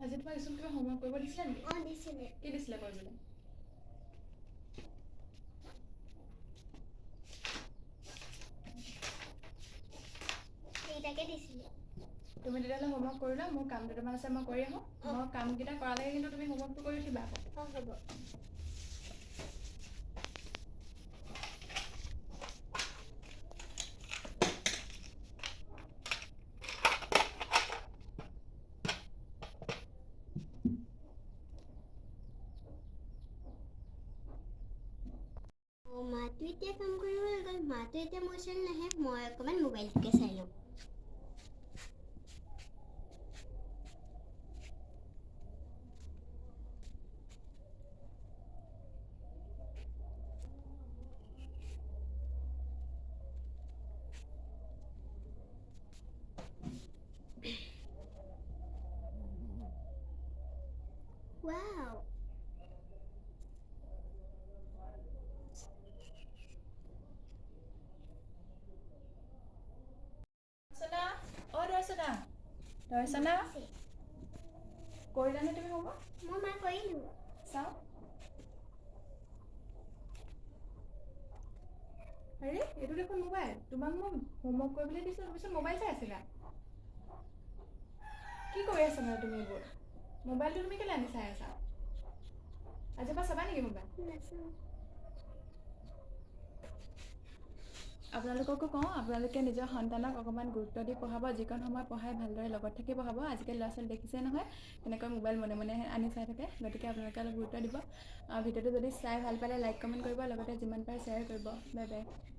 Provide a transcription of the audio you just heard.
আজি তোমাক স্কুল কিবা হোমৱৰ্ক কৰিব দিছিলে নেকি? দিছিলে। কি দিছিলে কৰিবলৈ? সেইটাকে দিছিলে। তুমি তেতিয়াহ'লে হোমৱৰ্ক কৰিলা, মোৰ কাম দুটামান আছে মই কৰি আহোঁ। মই কামকেইটা কৰালৈকে কিন্তু তুমি হোমৱৰ্কটো কৰি উঠিবা আকৌ। হ'ব। মাটো এতিয়া কাম কৰিবলৈ গ'ল, মাটো এতিয়া মোৰ ওচৰত নাহে, মই অকণমান মোবাইলটোকে চাই লওঁ। ৱাও। দৰ্শনা কৰিলানে তুমি হোমৱৰ্ক? মই মা কৰিলোঁ। চাওঁ। আৰে এইটো দেখোন মোবাইল। তোমাক মই হোমৱৰ্ক কৰিবলৈ দিছিলোঁ, তুমি মোবাইল চাই আছিলা। কি কৰি আছা মানে তুমি এইবোৰ? মোবাইলটো তুমি কেলৈ আনি চাই আছা? আজিৰ পৰা চাবা নেকি মোবাইল? নাচাওঁ। আপোনালোককো কওঁ, আপোনালোকে নিজৰ সন্তানক অকণমান গুৰুত্ব দি পঢ়াব, যিকণ সময় পঢ়াই ভালদৰে লগত থাকি পঢ়াব। আজিকালি ল'ৰা ছোৱালী দেখিছে নহয় কেনেকৈ মোবাইল মনে মনে আনি চাই থাকে। গতিকে আপোনালোকে অলপ গুৰুত্ব দিব। ভিডিঅ'টো যদি চাই ভাল পালে লাইক কমেণ্ট কৰিব, লগতে যিমান পাৰে শ্বেয়াৰ কৰিব। Bye bye.